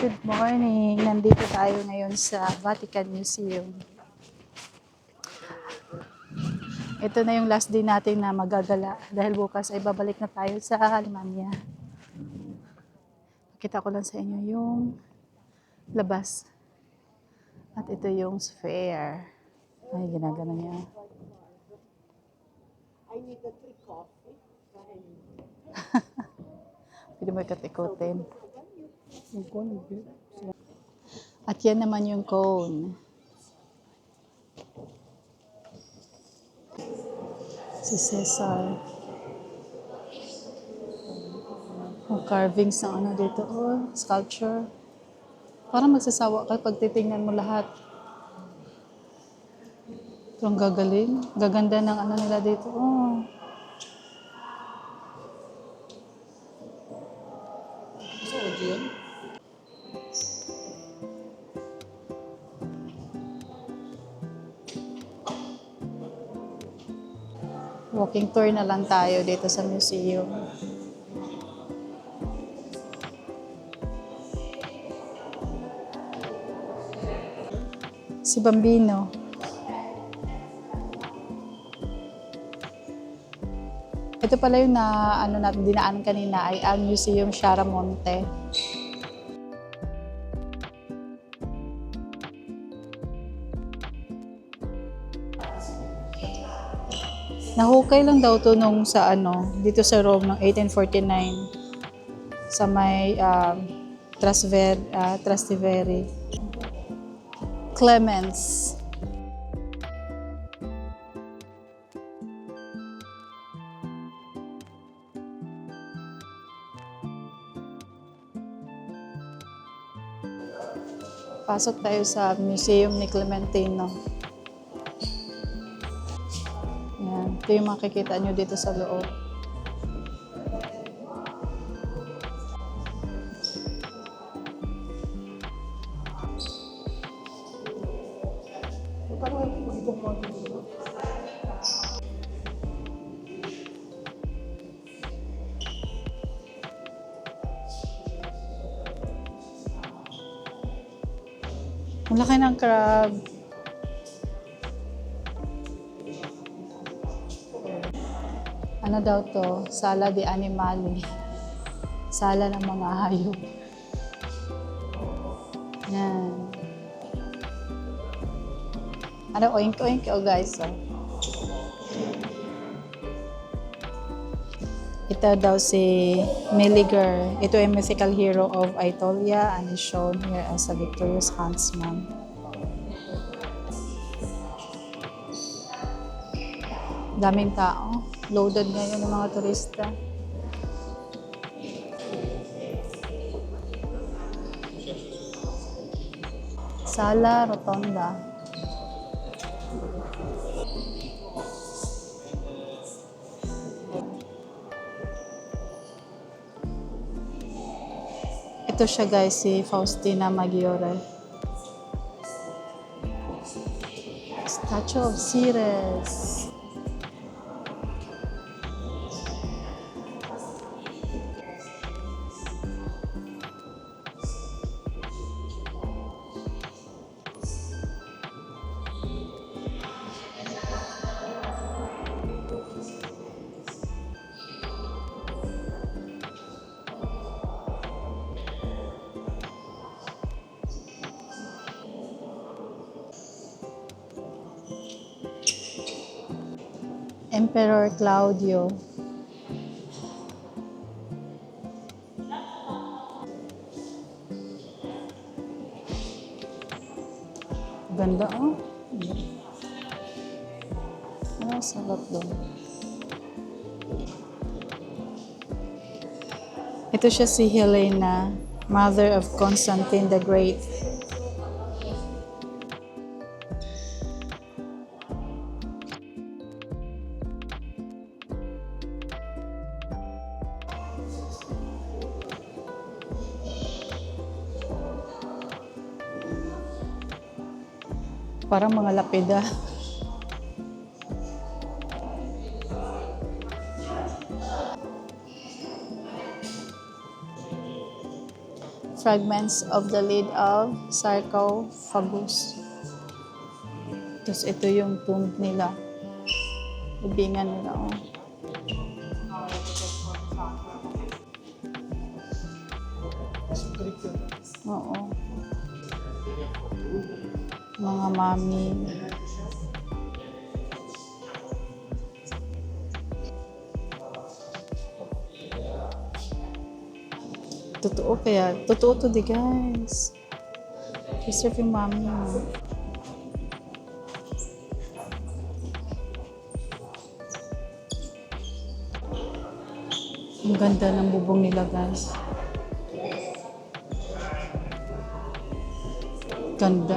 Good morning! Nandito tayo ngayon sa Vatican Museum. Ito na yung last day natin na magagala dahil bukas ay babalik na tayo sa Alemania. Kita ko lang sa inyo yung labas. At ito yung sphere. Ay, ginagano niya. I need a 3 coffee. Pwede mo ikot-ikotin. At yan naman yung cone. Si Cesar. Ang carvings ng ano dito. Oh, sculpture. Parang magsasawa ka pag titingnan mo lahat. Ito ang gagaling. Gaganda ng ano nila dito. Oh. So, yun? Walking tour na lang tayo dito sa museum. Si Bambino. Ito pala yung ano natin dinaan kanina ay ang Museum Chiaramonte. Nahukay lang daw to nung sa dito sa Rome ng 1849 sa may Trastevere. Clemens. Pasok tayo sa Museum ni Clementino. Yan. Ito yung makikita nyo dito sa loob. Ang laki ng crab. Ano daw to? Sala di animali. Sala ng mga hayop. Yan. Ano, oink-oink o guys. Oh. Ito daw si Meliger. Ito ay mythical hero of Aetolia and is shown here as a victorious huntsman. Daming tao. Loaded ngayon ng mga turista. Sala Rotonda. Ito siya guys, si Faustina Maggiore. Statue of Ceres. Emperor Claudio. Ganda oh. Ano salat doon? Ito siya si Helena, mother of Constantine the Great. Parang mga lapida. fragments of the lid of sarcophagus. Tapos ito yung tomb nila. Libingan nila, oh. Oo. Mga mami. Totoo to di guys. Preserve yung mami mo. Ang ganda ng bubong nila guys. Ganda.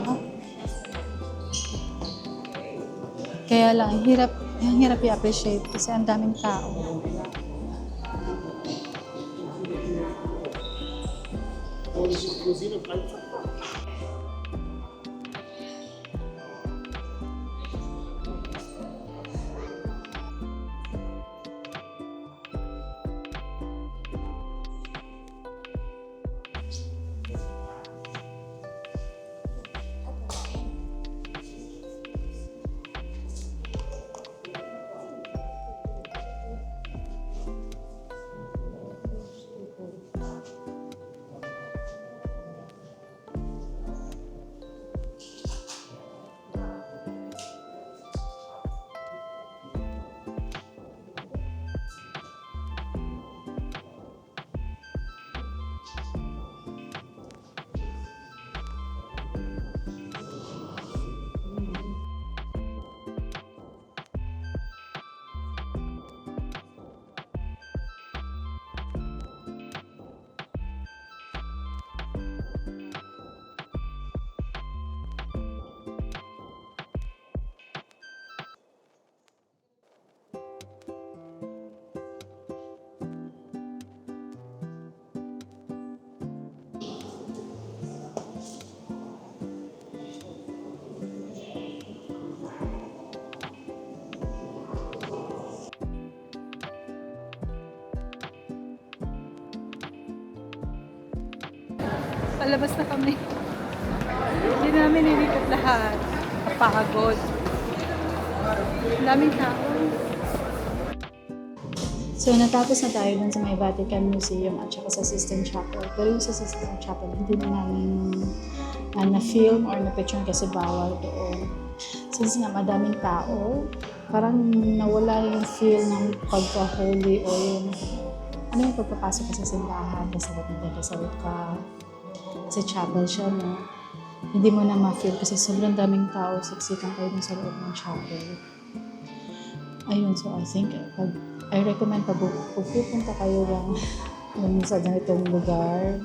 Kaya lang, ang hirap i-appreciate kasi ang daming tao. Palabas na kami. Hindi namin nilikot lahat. Napakagod. Ang daming tao. So, natapos na tayo dun sa may Vatican Museum at saka sa Sistine Chapel. Pero yung sa Sistine Chapel, hindi na namin na-film or na-picture kasi bawal doon. Since nga madaming tao, parang nawala yung feel ng pagka-holy o yung ano yung pagpapasok ka sa simbahan, kasawat ka sa chapel siya, no? Hindi mo na ma-feel kasi sobrang daming tao, siksikan kayo dun sa loob ng chapel. Ayun, so I recommend pag pupunta kayo lang sa ganitong lugar,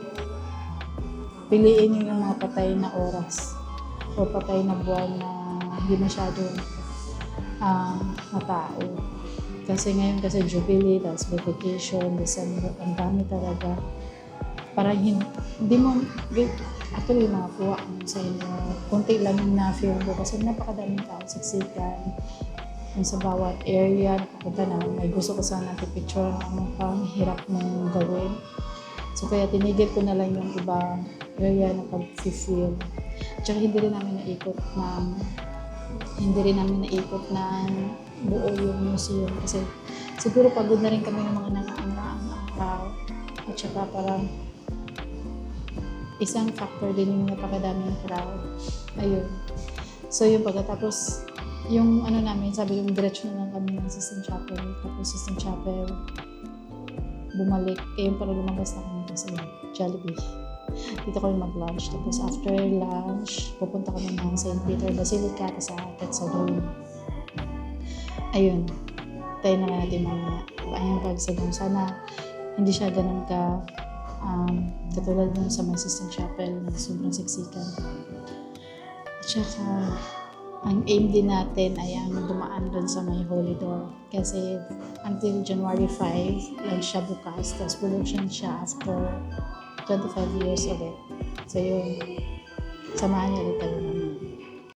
piliin nyo yung mga patay na oras o patay na buwan na hindi masyadong na tao. Kasi ngayon kasi Jubilee, tapos vacation, December, ang dami talaga. Parang hindi mo, actually mga kuha ko sa inyo, konti lang yung na-feel ko kasi napakadaming tao, siksikan. Yung sa bawat area, napapunta na, may gusto ko sana picture na parang hirap mong gawin. So kaya tinigil ko na lang yung iba area na pag-feel. Tsaka hindi rin namin naikot ng buo yung museum kasi siguro pagod na rin kami ng mga nangaang-araw. At saka parang isang factor din yung napakadaming crowd. Ayun. So yung pagkatapos, yung ano namin, sabi yung diretso na lang kami ng Sistine Chapel. Tapos Sistine Chapel, bumalik. Kaya para lumabas na kami kasi Jollibee. Dito kami mag-lunch. Tapos after lunch, pupunta kami ng St. Peter Basilica sa Dome. Ayun. Tayo naman natin mamaya. Ayun pag-sagong. Sana hindi siya ganun katulad nun sa may Sistine Chapel na sobrang siksikan. At saka, ang aim din natin ay ang dumaan dun sa may Holy Door. Kasi until January 5, lang siya bukas. Tapos bulong siya after 25 years ulit. So yun, samahan niyo ulit tayo.